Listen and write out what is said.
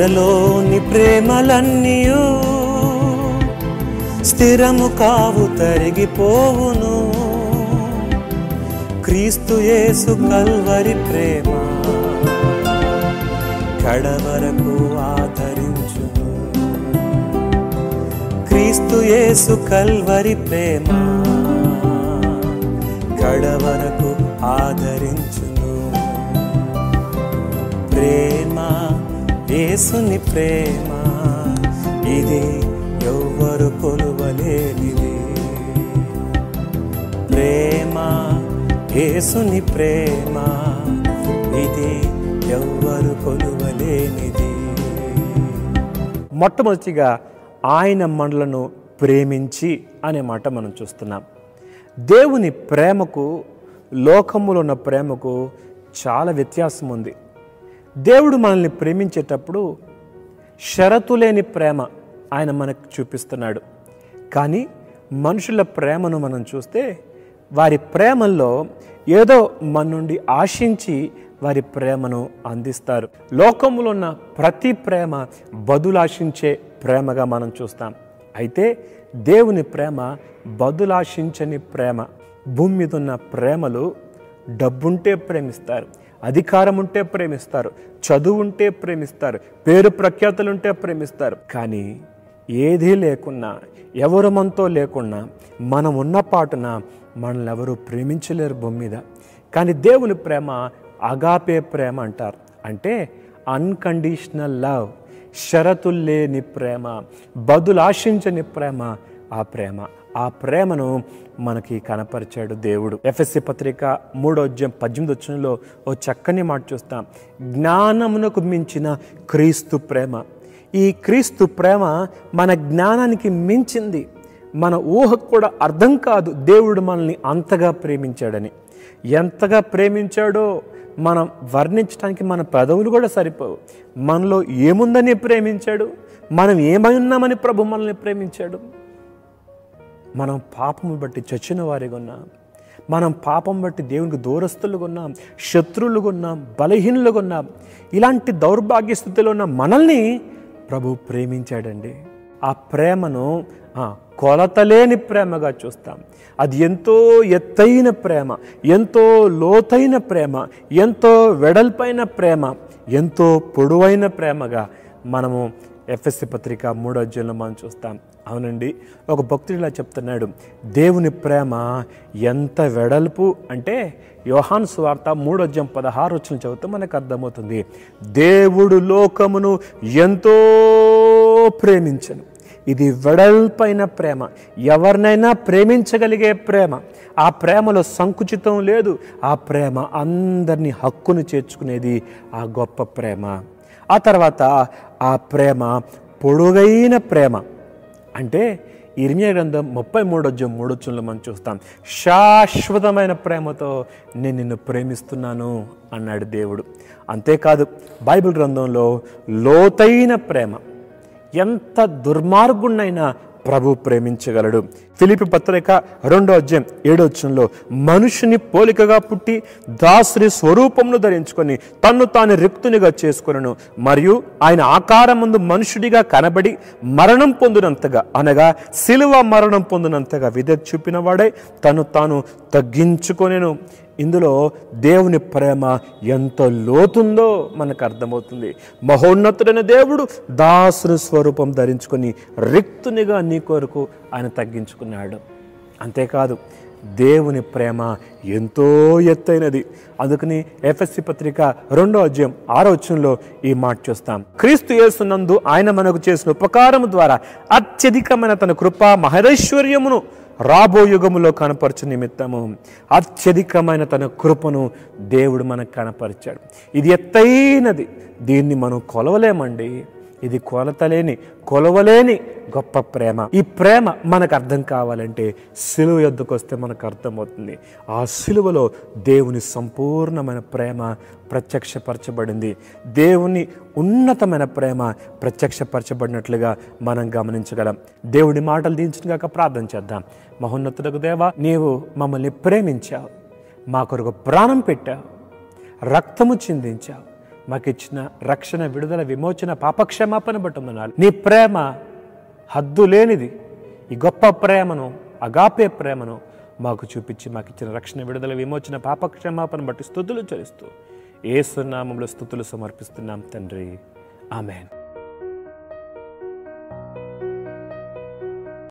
మనలోని ప్రేమలన్నీయు స్థిరము కావు, తరిగిపోవును. క్రీస్తు యేసు కల్వరి ప్రేమ కడవరకు ఆదరించును. క్రీస్తు యేసు కల్వరి ప్రేమ కడవరకు ఆదరించును. ప్రేమ యేసుని ప్రేమ ఇది ఎవ్వరు కొలువలేనిది. ప్రేమ యేసుని ప్రేమ ఇది ఎవ్వరు కొలువలేనిది. మొట్టమొదటిగా ఆయన మనలను ప్రేమించి అనే మాట మనం చూస్తున్నాం. దేవుని ప్రేమకు లోకములో ఉన్న ప్రేమకు చాలా వ్యత్యాసం ఉంది. దేవుడు మనల్ని ప్రేమించేటప్పుడు షరతు లేని ప్రేమ ఆయన మనకు చూపిస్తున్నాడు. కానీ మనుషుల ప్రేమను మనం చూస్తే వారి ప్రేమల్లో ఏదో మన నుండి ఆశించి వారి ప్రేమను అందిస్తారు. లోకములో ఉన్న ప్రతి ప్రేమ బదులాశించే ప్రేమగా మనం చూస్తాం. అయితే దేవుని ప్రేమ బదులాశించని ప్రేమ. భూమి మీద ఉన్న ప్రేమలు డబ్బుంటే ప్రేమిస్తారు, అధికారం ఉంటే ప్రేమిస్తారు, చదువు ఉంటే ప్రేమిస్తారు, పేరు ప్రఖ్యాతులుంటే ప్రేమిస్తారు. కానీ ఏదీ లేకున్నా, ఎవరు మనతో లేకున్నా, మనం ఉన్న పాటున మనల్ని ఎవరు ప్రేమించలేరు భూమి మీద. కానీ దేవుని ప్రేమ అగాపే ప్రేమ అంటారు. అంటే అన్కండిషనల్ లవ్, షరతులు లేని ప్రేమ, బదులాశించని ప్రేమ. ఆ ప్రేమను మనకి కనపరిచాడు దేవుడు. ఎఫెసీ పత్రిక 3:18 ఓ చక్కని మాట చూస్తాం. జ్ఞానమునకు మించిన క్రీస్తు ప్రేమ. ఈ క్రీస్తు ప్రేమ మన జ్ఞానానికి మించింది. మన ఊహకు కూడా అర్థం కాదు దేవుడు మనల్ని అంతగా ప్రేమించాడని. ఎంతగా ప్రేమించాడో మనం వర్ణించడానికి మన పెదవులు కూడా సరిపోవు. మనలో ఏముందని ప్రేమించాడు, మనం ఏమై ఉన్నామని ప్రభు మనల్ని ప్రేమించాడు. మనం పాపము బట్టి చచ్చిన వారిగా ఉన్నాం. మనం పాపం బట్టి దేవునికి దూరస్తులుగా ఉన్నాం, శత్రువులుగా ఉన్నాం, బలహీనులుగా ఉన్నాం. ఇలాంటి దౌర్భాగ్య స్థితిలో ఉన్న మనల్ని ప్రభు ప్రేమించాడండి. ఆ ప్రేమను కొలతలేని ప్రేమగా చూస్తాం. అది ఎంతో ఎత్తైన ప్రేమ, ఎంతో లోతైన ప్రేమ, ఎంతో వెడల్పైన ప్రేమ, ఎంతో పొడవైన ప్రేమగా మనము ఎఫెసీ పత్రిక 3:18 మనం చూస్తాం. అవునండి, ఒక భక్తుడు ఇలా చెప్తున్నాడు, దేవుని ప్రేమ ఎంత వెడల్పు అంటే యోహాను సువార్త 3:16 చదివితే మనకు అర్థమవుతుంది. దేవుడు లోకమును ఎంతో ప్రేమించను. ఇది వెడల్పైన ప్రేమ, ఎవరినైనా ప్రేమించగలిగే ప్రేమ. ఆ ప్రేమలో సంకుచితం లేదు. ఆ ప్రేమ అందరినీ హక్కును చేర్చుకునేది ఆ గొప్ప ప్రేమ. ఆ తర్వాత ఆ ప్రేమ పొడుగైన ప్రేమ. అంటే ఇర్మియా గ్రంథం 33:3 మనం చూస్తాం. శాశ్వతమైన ప్రేమతో నేను నిన్ను ప్రేమిస్తున్నాను అన్నాడు దేవుడు. అంతేకాదు బైబిల్ గ్రంథంలో లోతైన ప్రేమ. ఎంత దుర్మార్గుణ్ణైనా ప్రభు ప్రేమించగలడు. ఫిలిప్పీ పత్రిక 2:7 మనుషుని పోలికగా పుట్టి దాసుని స్వరూపమును ధరించుకొని తన్ను తాను రిక్తునిగా చేసుకొనెను, మరియు ఆయన ఆకారమందు మనుషుడిగా కనబడి మరణం పొందినంతగా, అనగా శిలువ మరణం పొందినంతగా విధేయత చూపిన వాడై తను తాను తగ్గించుకొనెను. ఇందులో దేవుని ప్రేమ ఎంత లోతుందో మనకు అర్థమవుతుంది. మహోన్నతుడైన దేవుడు దాసుని స్వరూపం ధరించుకొని రిక్తునిగా నీ కొరకు ఆయన తగ్గించుకున్నాడు. అంతేకాదు దేవుని ప్రేమ ఎంతో ఎత్తైనది. అందుకని ఎఫెసీ పత్రిక 2:6 ఈ మాట చూస్తాం. క్రీస్తు యేసునందు ఆయన మనకు చేసిన ఉపకారము ద్వారా అత్యధికమైన తన కృపా మహైశ్వర్యమును రాబో యుగములో కనపరచు నిమిత్తము అత్యధికమైన తన కృపను దేవుడు మనకు కనపరిచాడు. ఇది ఎత్తైనది, దీన్ని మనం కొలవలేమండి. ఇది కొలవలేని గొప్ప ప్రేమ. ఈ ప్రేమ మనకు అర్థం కావాలంటే సిలువ యొద్దకు వస్తే మనకు అర్థమవుతుంది. ఆ సిలువలో దేవుని సంపూర్ణమైన ప్రేమ ప్రత్యక్షపరచబడింది. దేవుని ఉన్నతమైన ప్రేమ ప్రత్యక్షపరచబడినట్లుగా మనం గమనించగలం. దేవుడి మాటలు దించుగాక ప్రార్థన చేద్దాం. మహోన్నతుడకు దేవా, నీవు మమ్మల్ని ప్రేమించావు, మా కొరకు ప్రాణం పెట్టావు, రక్తము చిందించావు, మాకిచ్చిన రక్షణ, విడుదల, విమోచన, పాపక్షమాపణ బట్టి వందనాలు. నీ ప్రేమ హద్దు లేనిది. ఈ గొప్ప ప్రేమను, అగాపే ప్రేమను మాకు చూపించి మాకిచ్చిన రక్షణ, విడుదల, విమోచన, పాపక్షమాపణ బట్టి స్తుతులు చెల్లిస్తూ యేసు నామములో స్తుతులు సమర్పిస్తున్నాం తండ్రి. ఆమేన్.